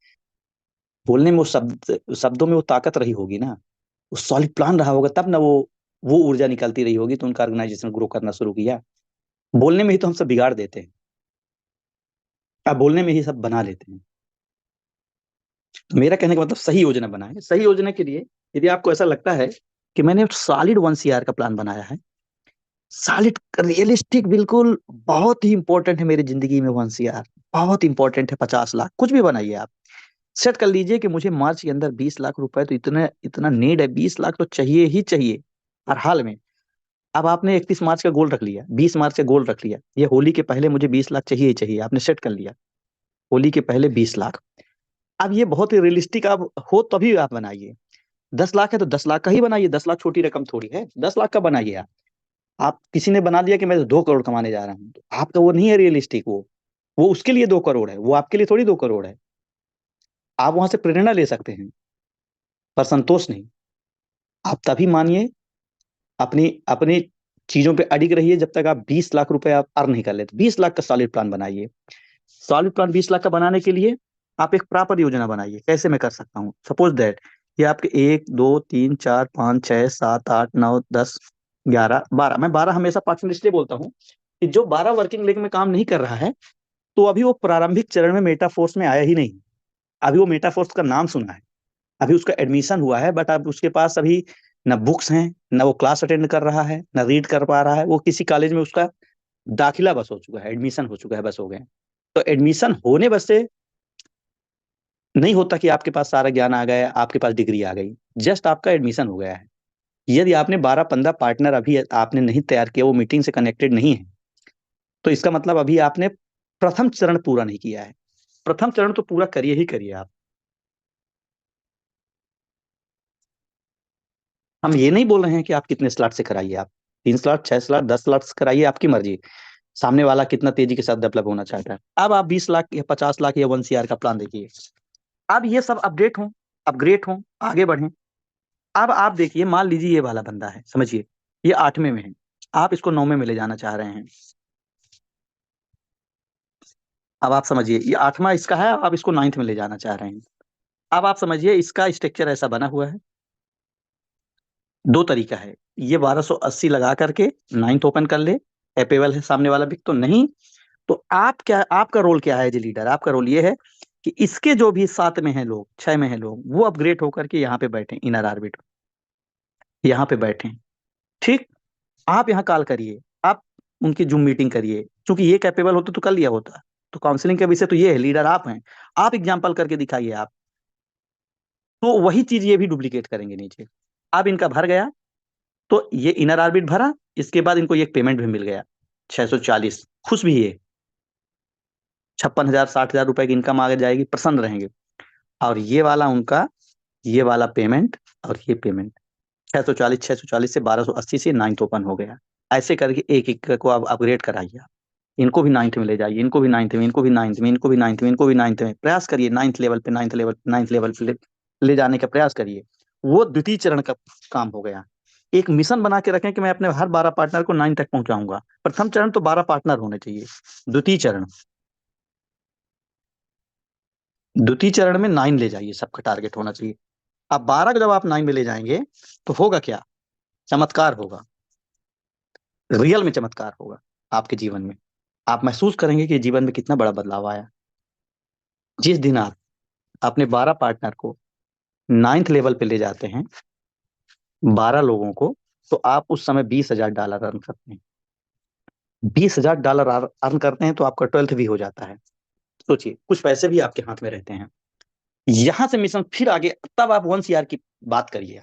बोलने में वो शब्दों में वो ताकत रही होगी ना, वो सॉलिड प्लान रहा होगा, तब ना वो ऊर्जा निकलती रही होगी, तो उनका ऑर्गेनाइजेशन ग्रो करना शुरू किया। बोलने में ही तो हम सब बिगाड़ देते हैं, अब बोलने में ही सब बना लेते हैं। मेरा कहने का मतलब सही योजना बनाए। सही योजना के लिए यदि आपको ऐसा लगता है कि मैंने सॉलिड 1 CR का प्लान बनाया है, सॉलिड रियलिस्टिक, बिल्कुल बहुत ही इंपॉर्टेंट है मेरी जिंदगी में 1 CR, बहुत इंपॉर्टेंट है, 50 लाख कुछ भी बनाइए आप, सेट कर लीजिए कि मुझे मार्च के अंदर 20 लाख रुपए, तो इतना इतना नीड है, 20 लाख तो चाहिए ही चाहिए हर हाल में। अब आपने 31 मार्च का गोल रख लिया, 20 मार्च का गोल रख लिया, ये होली के पहले मुझे 20 लाख चाहिए ही चाहिए, आपने सेट कर लिया, होली के पहले 20 लाख। अब ये बहुत ही रियलिस्टिक आप हो तभी आप बनाइए। 10 लाख है तो 10 लाख का ही बनाइए, 10 लाख छोटी रकम थोड़ी है, 10 लाख का बनाइए आप किसी ने बना दिया कि मैं तो 2 करोड़ कमाने जा रहा हूँ, तो आपका वो नहीं है रियलिस्टिक, वो उसके लिए 2 करोड़ है, वो आपके लिए थोड़ी 2 करोड़ है। आप वहां से प्रेरणा ले सकते हैं पर संतोष नहीं। आप तभी मानिए, अपनी अपनी चीजों पे अडिग रहिए जब तक आप 20 लाख रुपए आप अर्न नहीं कर लेते। 20 लाख का सॉलिड प्लान बनाइए। सॉलिड प्लान 20 लाख का बनाने के लिए आप एक प्रॉपर योजना बनाइए, कैसे मैं कर सकता हूँ। सपोज दैट ये आपके 1 2 3 4 5 6 7 8 9 10 11 12, मैं 12 हमेशा पार्टनर इसलिए बोलता हूँ कि जो 12 वर्किंग लेग में काम नहीं कर रहा है, तो अभी वो प्रारंभिक चरण में मेटाफोर्स में आया ही नहीं। अभी वो मेटाफोर्स का नाम सुना है, अभी उसका एडमिशन हुआ है, बट अब उसके पास अभी न बुक्स हैं, न वो क्लास अटेंड कर रहा है, न रीड कर पा रहा है। वो किसी कॉलेज में उसका दाखिला बस हो चुका है, एडमिशन हो चुका है, बस हो गए। तो एडमिशन होने बस से नहीं होता कि आपके पास सारा ज्ञान आ गया, आपके पास डिग्री आ गई। जस्ट आपका एडमिशन हो गया है। यदि आपने 12 15 पार्टनर अभी आपने नहीं तैयार किया, वो मीटिंग से कनेक्टेड नहीं है, तो इसका मतलब अभी आपने प्रथम चरण पूरा नहीं किया है। प्रथम चरण तो पूरा करिए ही करिए आप। हम ये नहीं बोल रहे हैं कि आप कितने स्लॉट से कराइए, आप 3 स्लॉट, 6 स्लॉट, 10 स्लॉट कराइए, आपकी मर्जी। सामने वाला कितना तेजी के साथ डेवलप होना चाहता है। अब आप 20 लाख या 50 लाख या 1 CR का प्लान देखिए। अब ये सब अपडेट हो, अपग्रेड हो, आगे बढ़े। अब आप देखिए, मान लीजिए ये वाला बंदा है, समझिए ये 8वें में है, आप इसको 9वें में ले जाना चाह रहे हैं। अब आप समझिए ये 8वां इसका है, आप इसको 9th में ले जाना चाह रहे हैं। अब आप समझिए इसका स्ट्रक्चर ऐसा बना हुआ है। दो तरीका है, ये 1280 लगा करके 9th ओपन कर ले, एपेबल है सामने वाला बिक तो नहीं। तो आप क्या, आपका रोल क्या है एज ए लीडर? आपका रोल ये है कि इसके जो भी 7 में है लोग, 6 में है लोग, वो अपग्रेड होकर के यहाँ पे बैठे, इनर ऑर्बिट यहाँ पे बैठे। ठीक, आप यहाँ कॉल करिए, आप उनकी जूम मीटिंग करिए, क्योंकि ये कैपेबल होते तो कर लिया होता। तो काउंसलिंग का विषय तो ये है, लीडर आप हैं, आप एग्जाम्पल करके दिखाइए आप। तो वही चीज ये भी डुप्लीकेट करेंगे नीचे। अब इनका भर गया, तो ये इनर ऑर्बिट भरा, इसके बाद इनको ये पेमेंट भी मिल गया 640, खुश भी ये 56,000 60,000 रुपए की इनकम आगे जाएगी, प्रसन्न रहेंगे। और ये वाला उनका, ये वाला पेमेंट और ये पेमेंट 640, 640 से 1280 से 9th ओपन हो गया। ऐसे करके एक एक को आप अपग्रेड कराइए। इनको भी 9th में ले जाइए, इनको भी 9th में, इनको भी 9th में, इनको भी 9th में, इनको भी 9th में, प्रयास करिए 9th लेवल पे, 9th लेवल पे ले जाने का प्रयास करिए। वो द्वितीय चरण का काम हो गया। एक मिशन बना के रखें कि मैं अपने हर 12 पार्टनर को 9 तक पहुंचाऊंगा। प्रथम चरण तो 12 पार्टनर होने चाहिए। द्वितीय चरण, द्वितीय चरण में 9 ले जाइए, सबका टारगेट होना चाहिए। अब 12 को जब आप 9 में ले जाएंगे, तो होगा क्या? चमत्कार होगा, रियल में चमत्कार होगा आपके जीवन में। आप महसूस करेंगे कि जीवन में कितना बड़ा बदलाव आया। जिस दिन आप अपने 12 पार्टनर को 9th लेवल पे ले जाते हैं, 12 लोगों को, तो आप उस समय $20,000 अर्न करते हैं। $20,000 अर्न करते हैं तो आपका 12th भी हो जाता है। सोचिए, कुछ पैसे भी आपके हाथ में रहते हैं। यहां से मिशन फिर आगे, तब आप 1 CR की बात करिए,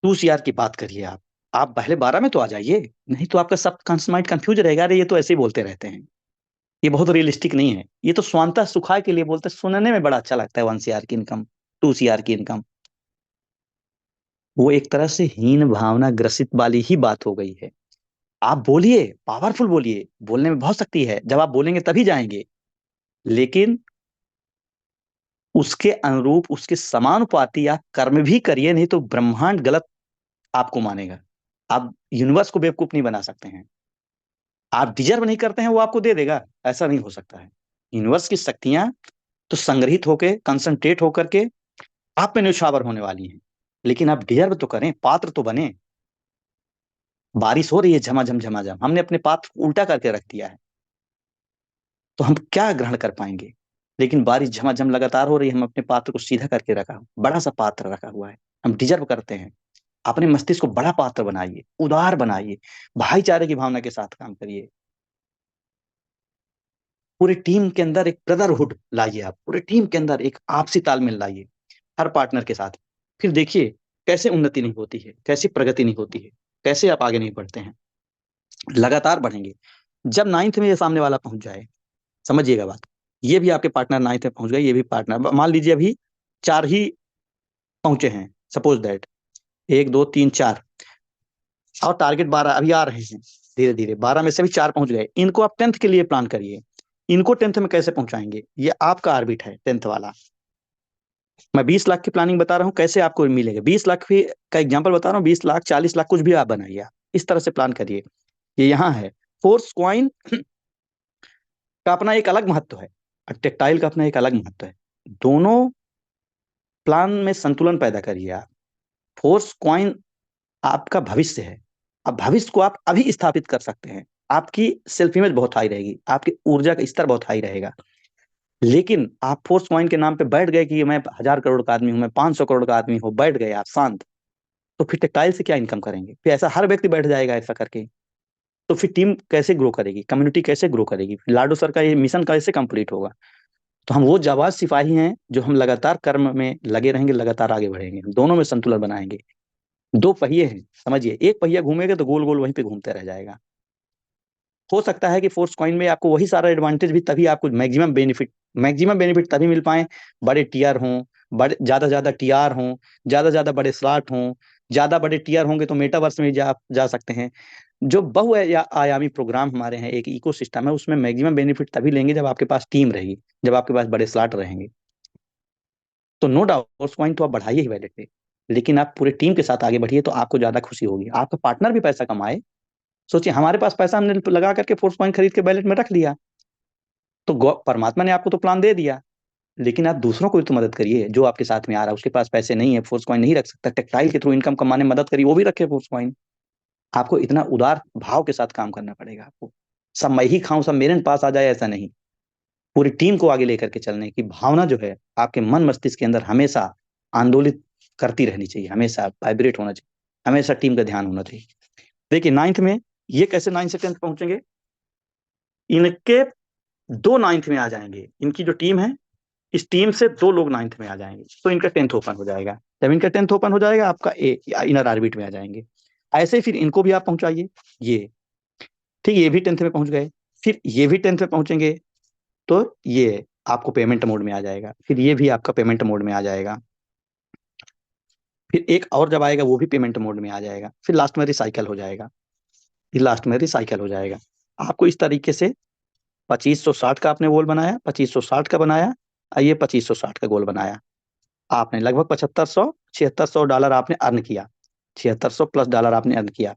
2 CR की बात करिए। आप पहले 12 में तो आ जाइए, नहीं तो आपका सब माइंड कंफ्यूज रहेगा, अरे ये तो ऐसे ही बोलते रहते हैं, ये बहुत रियलिस्टिक नहीं है, ये तो स्वांतः सुखाय के लिए बोलते हैं, सुनने में बड़ा अच्छा लगता है 1 CR की इनकम, 2 CR की इनकम। वो एक तरह से हीन भावना ग्रसित वाली ही बात हो गई है। आप बोलिए, पावरफुल बोलिए, बोलने में बहुत शक्ति है, जब आप बोलेंगे तभी जाएंगे। लेकिन उसके अनुरूप, उसके समानुपाती आप कर्म भी करिए, नहीं तो ब्रह्मांड गलत आपको मानेगा। आप यूनिवर्स को बेवकूफ नहीं बना सकते हैं। आप डिजर्व नहीं करते हैं, वो आपको दे देगा, ऐसा नहीं हो सकता है। यूनिवर्स की शक्तियां तो संग्रहित होके, कंसंट्रेट होकर के आप पे न्यौछावर होने वाली हैं। लेकिन आप डिजर्व तो करें, पात्र तो बने। बारिश हो रही है झमाझम झमाझम, हमने अपने पात्र को उल्टा करके रख दिया है, तो हम क्या ग्रहण कर पाएंगे? लेकिन बारिश झमाझम लगातार हो रही है, हम अपने पात्र को सीधा करके रखा, बड़ा सा पात्र रखा हुआ है, हम डिजर्व करते हैं। अपने मस्तिष्क को बड़ा पात्र बनाइए, उदार बनाइए, भाईचारे की भावना के साथ काम करिए। पूरी टीम के अंदर एक ब्रदरहुड लाइए, आप पूरे टीम के अंदर एक आपसी तालमेल लाइए, हर पार्टनर के साथ। फिर देखिए कैसे उन्नति नहीं होती है, कैसी प्रगति नहीं होती है, कैसे आप आगे नहीं बढ़ते हैं, लगातार बढ़ेंगे। जब नाइन्थ में ये सामने वाला पहुंच जाए, समझिएगा बात, ये भी आपके पार्टनर नाइन्थ में पहुंच गए, ये भी पार्टनर, मान लीजिए अभी चार ही पहुंचे हैं, सपोज दैट, एक दो तीन चार, और टारगेट 12 अभी आ रहे हैं, धीरे धीरे 12 में से भी चार पहुंच गए, इनको आप टेंथ के लिए प्लान करिए। इनको टेंथ में कैसे पहुंचाएंगे, ये आपका ऑर्बिट है टेंथ वाला। मैं 20 लाख की प्लानिंग बता रहा हूँ, कैसे आपको मिलेगा 20 लाख भी का एग्जाम्पल बता रहा हूँ, 20 लाख 40 लाख कुछ भी आप बनाइए, आप इस तरह से प्लान करिए। ये यहाँ है। फोर्स क्वाइन का अपना एक अलग महत्व है और टेक्टाइल का अपना एक अलग महत्व है। दोनों प्लान में संतुलन पैदा करिए आप। फोर्स क्वाइन आपका भविष्य है। अब भविष्य को आप अभी स्थापित कर सकते हैं, आपकी सेल्फ इमेज बहुत हाई रहेगी, आपकी ऊर्जा का स्तर बहुत हाई रहेगा। लेकिन आप फोर्स पॉइंट के नाम पे बैठ गए कि मैं 1,000 करोड़ का आदमी हूं, मैं 500 करोड़ का आदमी हूं, बैठ गए आप शांत, तो फिर टेक्सटाइल से क्या इनकम करेंगे? फिर ऐसा हर व्यक्ति बैठ जाएगा ऐसा करके, तो फिर टीम कैसे ग्रो करेगी, कम्युनिटी कैसे ग्रो करेगी, फिर लाडो सर का ये मिशन कैसे कंप्लीट होगा? तो हम वो जाबाज सिपाही हैं जो हम लगातार कर्म में लगे रहेंगे, लगातार आगे बढ़ेंगे, दोनों में संतुलन बनाएंगे। दो पहिए हैं, समझिए, एक पहिया घूमेगा तो गोल गोल वहीं पे घूमते रह जाएगा। हो सकता है कि फोर्स कॉइन में आपको वही सारा एडवांटेज भी तभी आपको मैक्सिमम बेनिफिट तभी मिल पाए, बड़े टीआर हों, बड़े ज्यादा टीआर हों, ज्यादा बड़े स्लॉट हों। ज्यादा बड़े टीआर होंगे तो मेटावर्स में जा सकते हैं। जो आयामी प्रोग्राम हमारे हैं, एक इकोसिस्टम है, उसमें मैक्सिमम बेनिफिट तभी लेंगे जब आपके पास टीम रहेगी, जब आपके पास बड़े स्लॉट रहेंगे। तो नो डाउट फोर्स पॉइंट तो आप बढ़ाइए ही वैलेट पे, लेकिन आप पूरे टीम के साथ आगे बढ़िए तो आपको ज्यादा खुशी होगी, आपका पार्टनर भी पैसा कमाए। सोचिए हमारे पास पैसा हमने लगा करके फोर्स पॉइंट खरीद के बैलेट में रख लिया, तो परमात्मा ने आपको तो प्लान दे दिया, लेकिन आप दूसरों को भी तो मदद करिए। जो आपके साथ में आ रहा है उसके पास पैसे नहीं है, फोर्स कॉइन नहीं रख सकता, टेक्सटाइल के थ्रू इनकम कमाने में मदद करिए, वो भी रखे फोर्स कॉइन। आपको इतना उदार भाव के साथ काम करना पड़ेगा आपको। सब मैं ही खाऊं सब मेरे पास आ जाए ऐसा नहीं, पूरी टीम को आगे लेकर के चलने की भावना जो है आपके मन मस्तिष्क के अंदर हमेशा आंदोलित करती रहनी चाहिए, हमेशा वाइब्रेट होना चाहिए, हमेशा टीम का ध्यान होना चाहिए। देखिए नाइन्थ में ये कैसे नाइन्थ से टेंथ पहुंचेंगे, इनके दो नाइन्थ में आ जाएंगे, इनकी जो टीम है, इस टीम से दो लोग नाइन्थ में आ जाएंगे, तो इनका टेंथ ओपन हो जाएगा। जब इनका टेंथ ओपन हो जाएगा आपका इनर ऑर्बिट में आ जाएंगे। ऐसे ही फिर इनको भी आप पहुंचाइए, ये ठीक, ये भी टेंथ में पहुंच गए, फिर ये भी टेंथ में पहुंचेंगे, तो ये आपको पेमेंट मोड में आ जाएगा, फिर ये भी आपका पेमेंट मोड में आ जाएगा, फिर एक और जब आएगा वो भी पेमेंट मोड में आ जाएगा, फिर लास्ट में रिसाइकल हो जाएगा, फिर लास्ट में रिसाइकल हो जाएगा। आपको इस तरीके से 2560 का आपने गोल बनाया, 2560 का बनाया, ये 2560 का गोल बनाया, आपने लगभग 7600 $7600 आपने अर्न किया, 7600+ डॉलर आपने अर्न किया।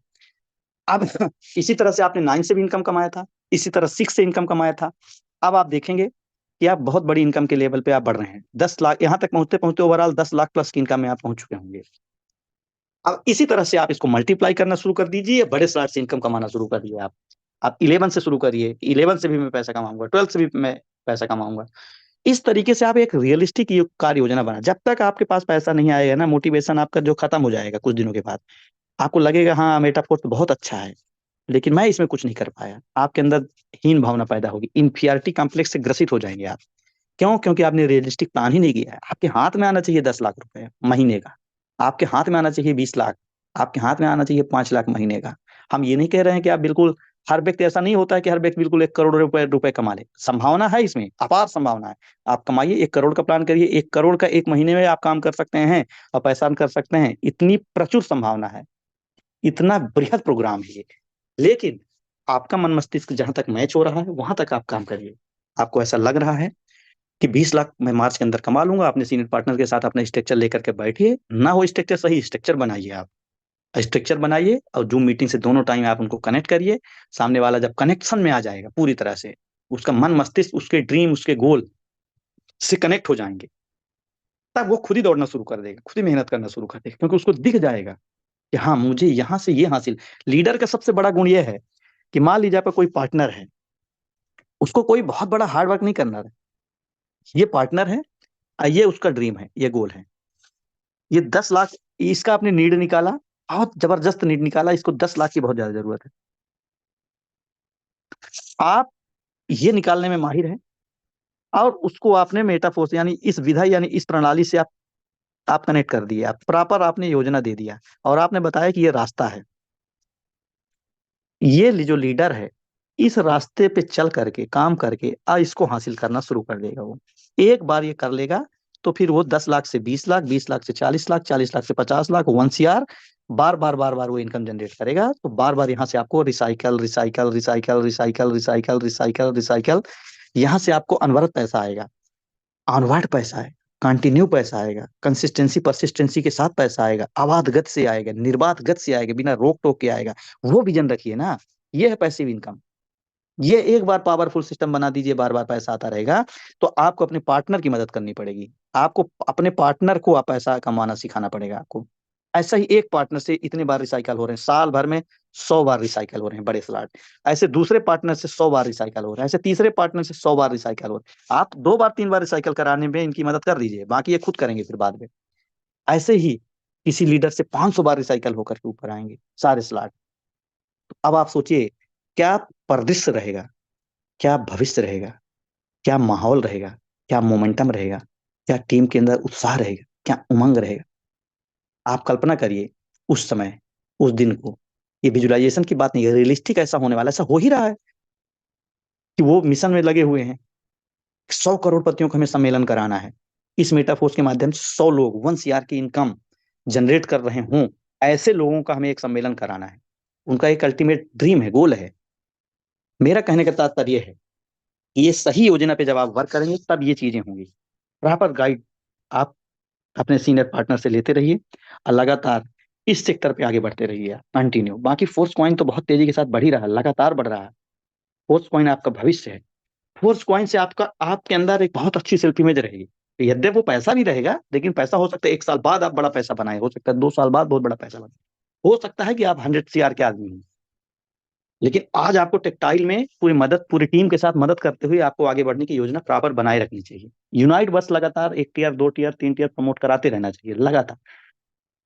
अब इसी तरह से आपने 9 से भी इनकम कमाया था, इसी तरह 6 से इनकम कमाया था। अब आप देखेंगे कि आप बहुत बड़ी इनकम के लेवल पे आप बढ़ रहे हैं, 10 लाख यहाँ तक पहुंचते पहुंचते ओवरऑल 10 लाख प्लस की इनकम में आप पहुंच चुके होंगे। अब इसी तरह से आप इसको मल्टीप्लाई करना शुरू कर दीजिए, बड़े स्लॉट से इनकम कमाना शुरू कर दिए आप 11 से शुरू करिए, 11 से भी मैं पैसा कमाऊंगा, 12 से भी मैं पैसा कमाऊंगा। इस तरीके से आप एक रियलिस्टिक कार्य योजना बना, जब तक आपके पास पैसा नहीं आएगा ना, मोटिवेशन आपका जो खत्म हो जाएगा कुछ दिनों के बाद, आपको लगेगा हाँ मेटाफोर्स तो बहुत अच्छा है, लेकिन मैं इसमें कुछ नहीं कर पाया, आपके अंदर हीन भावना पैदा होगी, इंफीरियरिटी कॉम्प्लेक्स से ग्रसित हो जाएंगे आप। क्यों? क्योंकि आपने रियलिस्टिक प्लान ही नहीं किया है। आपके हाथ में आना चाहिए 10 लाख रुपए महीने का, आपके हाथ में आना चाहिए 20 लाख, आपके हाथ में आना चाहिए 5 लाख महीने का। हम ये नहीं कह रहे हैं कि आप बिल्कुल, हर व्यक्ति ऐसा नहीं होता है कि हर व्यक्ति बिल्कुल 1 करोड़ रुपए कमा ले, संभावना है, इसमें अपार संभावना है। आप कमाइए, 1 करोड़ का प्लान करिए, 1 करोड़ का एक महीने में आप काम कर सकते हैं और पैसा अर्न कर सकते हैं, इतनी प्रचुर संभावना है, इतना बृहद प्रोग्राम है ये। लेकिन आपका मन मस्तिष्क जहां तक मैच हो रहा है वहां तक आप काम करिए। आपको ऐसा लग रहा है कि 20 लाख मैं मार्च के अंदर कमा लूंगा, अपने सीनियर पार्टनर के साथ अपना स्ट्रक्चर लेकर के बैठिए, ना हो स्ट्रक्चर, सही स्ट्रक्चर बनाइए, आप स्ट्रक्चर बनाइए और जूम मीटिंग से दोनों टाइम आप उनको कनेक्ट करिए। सामने वाला जब कनेक्शन में आ जाएगा पूरी तरह से, उसका मन मस्तिष्क उसके ड्रीम उसके गोल से कनेक्ट हो जाएंगे, तब वो खुद ही दौड़ना शुरू कर देगा, खुद ही मेहनत करना शुरू कर देगा, क्योंकि उसको दिख जाएगा कि हाँ मुझे यहाँ से ये हासिल। लीडर का सबसे बड़ा गुण ये है कि मान लीजिए आपका कोई पार्टनर है, उसको कोई बहुत बड़ा हार्ड वर्क नहीं करना है, ये पार्टनर है, ये उसका ड्रीम है, ये गोल है। ये 10 लाख, इसका आपने नीड निकाला, बहुत जबरदस्त नीड निकाला, इसको 10 लाख की बहुत ज्यादा जरूरत है। आप ये निकालने में माहिर हैं, और उसको आपने मेटाफोर्स यानी इस विधा यानी इस प्रणाली से आप कनेक्ट कर दिए, आप प्रॉपर आपने योजना दे दिया, और आपने बताया कि ये रास्ता है। ये जो लीडर है, इस रास्ते पे चल करके काम करके इसको हासिल करना शुरू कर देगा। वो एक बार ये कर लेगा, तो फिर वो 10 लाख से 20 लाख, 20 लाख से 40 लाख, 40 लाख से 50 लाख, 1 CR, बार बार बार बार वो इनकम जनरेट करेगा। तो बार बार यहाँ से आपको recycle recycle recycle recycle recycle recycle recycle, यहाँ से आपको अनवरत पैसा आएगा, ऑनवर्ड पैसा है, कंटिन्यू पैसा आएगा, कंसिस्टेंसी परसिस्टेंसी के साथ पैसा आएगा, अबाध गति से आएगा, निर्बाध गति से आएगा, बिना रोक टोक के आएगा। वो विजन रखिए ना। ये है पैसिव इनकम। ये एक बार पावरफुल सिस्टम बना दीजिए, बार बार पैसा आता रहेगा। तो आपको अपने पार्टनर की मदद करनी पड़ेगी, आपको अपने पार्टनर को आप पैसा कमाना सिखाना पड़ेगा आपको। ऐसा ही एक पार्टनर से इतने बार रिसाइकल हो रहे हैं, साल भर में 100 बार रिसाइकल हो रहे हैं बड़े स्लॉट। ऐसे दूसरे पार्टनर से 100 बार रिसाइकल हो रहे हैं, ऐसे तीसरे पार्टनर से 100 बार रिसाइकल हो रहे हैं। आप 2 बार 3 बार रिसाइकल कराने में इनकी मदद कर दीजिए, बाकी ये खुद करेंगे फिर बाद में। ऐसे ही किसी लीडर से 500 बार रिसाइकल होकर के ऊपर आएंगे सारे स्लॉट। अब आप सोचिए, क्या परिदृश्य रहेगा, क्या भविष्य रहेगा, क्या माहौल रहेगा, क्या मोमेंटम रहेगा, क्या टीम के अंदर उत्साह रहेगा, क्या उमंग रहेगा। आप कल्पना करिए उस समय, उस दिन को। ये विजुअलाइजेशन की बात नहीं है, रियलिस्टिक ऐसा होने वाला, ऐसा हो ही रहा है कि वो मिशन में लगे हुए हैं। 100 करोड़पतियों को हमें सम्मेलन कराना है, इस मेटाफोर्स के माध्यम से 100 लोग 1 CR की इनकम जनरेट कर रहे हों, ऐसे लोगों का हमें एक सम्मेलन कराना है। उनका एक अल्टीमेट ड्रीम है, गोल है। मेरा कहने का तात्पर्य है कि ये सही योजना पे जब आप वर्क करेंगे तब ये चीजें होंगी। प्रॉपर गाइड आप अपने सीनियर पार्टनर से लेते रहिए, और लगातार इस सेक्टर पे आगे बढ़ते रहिए कंटिन्यू। बाकी फोर्स कॉइन तो बहुत तेजी के साथ बढ़ ही रहा है, लगातार बढ़ रहा है। फोर्स कॉइन आपका भविष्य है। फोर्स कॉइन से आपका आपके अंदर एक बहुत अच्छी सेल्फ इमेज रहेगी। यद्यपि वो पैसा भी रहेगा, लेकिन पैसा हो सकता है 1 साल बाद आप बड़ा पैसा बनाए, हो सकता है 2 साल बाद बहुत बड़ा पैसा बनाए, हो सकता है कि आप 100 CR के आदमी हैं। लेकिन आज आपको टेक्टाइल में पूरी टीम के साथ मदद करते हुए आपको आगे बढ़ने की योजना प्रॉपर बनाए रखनी चाहिए। यूनाइट बस लगातार 1 टियर 2 टियर 3 टियर प्रमोट कराते रहना चाहिए लगातार।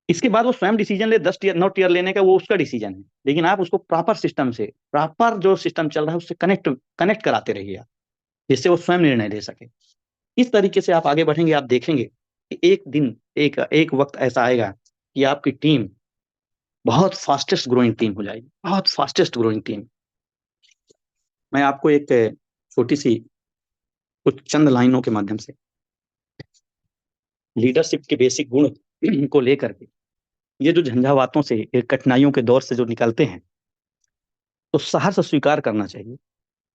इसके बाद वो स्वयं डिसीजन ले, 10 टियर 9 टियर लेने का वो उसका डिसीजन है, लेकिन आप उसको प्रॉपर सिस्टम से, प्रॉपर जो सिस्टम चल रहा है उससे कनेक्ट कनेक्ट कराते रहिए आप, जिससे वो स्वयं निर्णय ले सके। इस तरीके से आप आगे बढ़ेंगे, आप देखेंगे कि एक दिन, एक एक वक्त ऐसा आएगा कि आपकी टीम बहुत फास्टेस्ट ग्रोइंग टीम हो जाएगी, बहुत फास्टेस्ट ग्रोइंग टीम। मैं आपको एक छोटी सी, कुछ चंद लाइनों के माध्यम से लीडरशिप के बेसिक गुण को लेकर के, ये जो झंझावातों से, ये कठिनाइयों के दौर से जो निकलते हैं, तो सहर्ष स्वीकार करना चाहिए।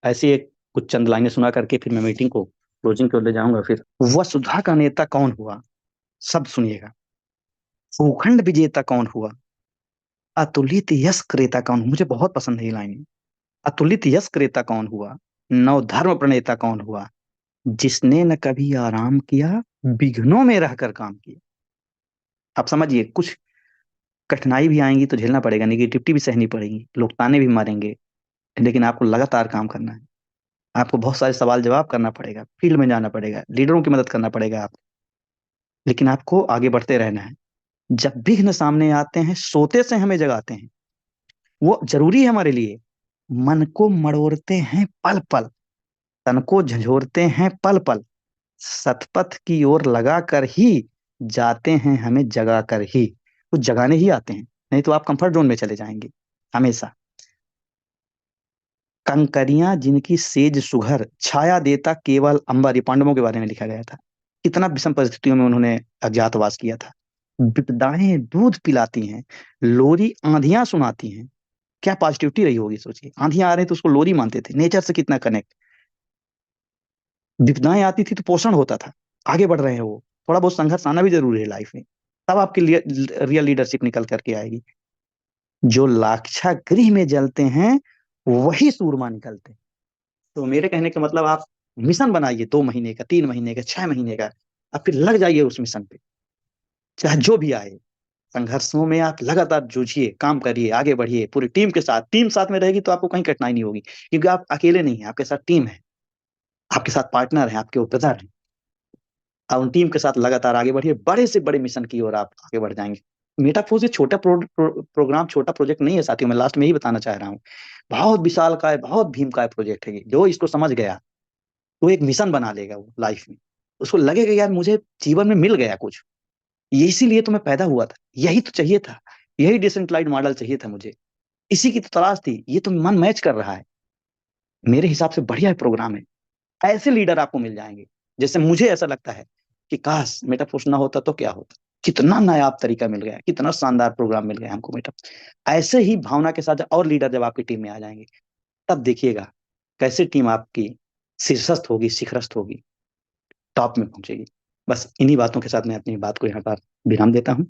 ऐसी एक कुछ चंद लाइनें सुना करके फिर मैं मीटिंग को क्लोजिंग को ले जाऊंगा। फिर, वसुधा का नेता कौन हुआ, सब सुनिएगा। भूखंड विजेता कौन हुआ, अतुलित यश क्रेता कौन, मुझे बहुत पसंद है ये लाइन। अतुलित यश क्रेता कौन हुआ, नवधर्म प्रणेता कौन हुआ, जिसने न कभी आराम किया, विघ्नों में रहकर काम किया। आप समझिए, कुछ कठिनाई भी आएंगी तो झेलना पड़ेगा, निगेटिविटी भी सहनी पड़ेगी, लोग ताने भी मारेंगे, लेकिन आपको लगातार काम करना है। आपको बहुत सारे सवाल जवाब करना पड़ेगा, फील्ड में जाना पड़ेगा, लीडरों की मदद करना पड़ेगा आप, लेकिन आपको आगे बढ़ते रहना है। जब विघ्न सामने आते हैं, सोते से हमें जगाते हैं, वो जरूरी है हमारे लिए। मन को मड़ोड़ते हैं पल पल, तन को झंझोरते हैं पल पल, सतपथ की ओर लगा कर ही जाते हैं हमें जगा कर ही। वो जगाने ही आते हैं, नहीं तो आप कंफर्ट जोन में चले जाएंगे हमेशा। कंकरियां जिनकी सेज सुघर, छाया देता केवल अंबर, ये पांडवों के बारे में लिखा गया था। कितना विषम परिस्थितियों में उन्होंने अज्ञातवास किया था। विपदाएं दूध पिलाती हैं, लोरी आंधियां सुनाती हैं। क्या पॉजिटिविटी रही होगी, सोचिए। आंधियां आ रही तो उसको लोरी मानते थे, नेचर से कितना कनेक्ट। विपदाएं आती थी तो पोषण होता था, आगे बढ़ रहे हैं वो। थोड़ा बहुत संघर्ष आना भी जरूरी है लाइफ में, तब आपकी रियल लीडरशिप निकल करके आएगी। जो लाक्षागृह में जलते हैं वही सूरमा निकलते हैं। तो मेरे कहने का मतलब, आप मिशन बनाइए 2 महीने का, 3 महीने का, 6 महीने का, अब फिर लग जाइए उस मिशन पे, चाहे जो भी आए। संघर्षों में आप लगातार जूझिए, काम करिए, आगे बढ़िए पूरी टीम के साथ। टीम साथ में रहेगी तो आपको कहीं कठिनाई नहीं होगी, क्योंकि आप अकेले नहीं हैं, आपके साथ टीम है, आपके साथ पार्टनर है, आपके ब्रदर है। और उन टीम के साथ लगातार आगे बढ़िए, बड़े से बड़े मिशन की ओर आप आगे बढ़ जाएंगे। मेटाफोर्स ये छोटा प्रोग्राम, छोटा प्रोजेक्ट नहीं है साथियों, मैं लास्ट में यही बताना चाह रहा हूँ। बहुत विशाल का है, बहुत भीम का है प्रोजेक्ट है ये। जो इसको समझ गया वो एक मिशन बना लेगा वो लाइफ में। उसको लगेगा यार मुझे जीवन में मिल गया कुछ, ये इसीलिए तो मैं पैदा हुआ था, यही तो चाहिए था, यही डिसेंट्रलाइज मॉडल चाहिए था मुझे, इसी की तो तलाश थी, ये तो मन मैच कर रहा है, मेरे हिसाब से बढ़िया प्रोग्राम है। ऐसे लीडर आपको मिल जाएंगे। जैसे मुझे ऐसा लगता है कि काश मेटाफोर्स ना होता तो क्या होता, कितना नायाब तरीका मिल गया, कितना शानदार प्रोग्राम मिल गया हमको मेटा। ऐसे ही भावना के साथ और लीडर जब आपकी टीम में आ जाएंगे, तब देखिएगा कैसे टीम आपकी शीर्षस्थ होगी, शिखरस्थ होगी, टॉप में पहुंचेगी। बस इन्हीं बातों के साथ मैं अपनी बात को यहाँ पर विराम देता हूँ।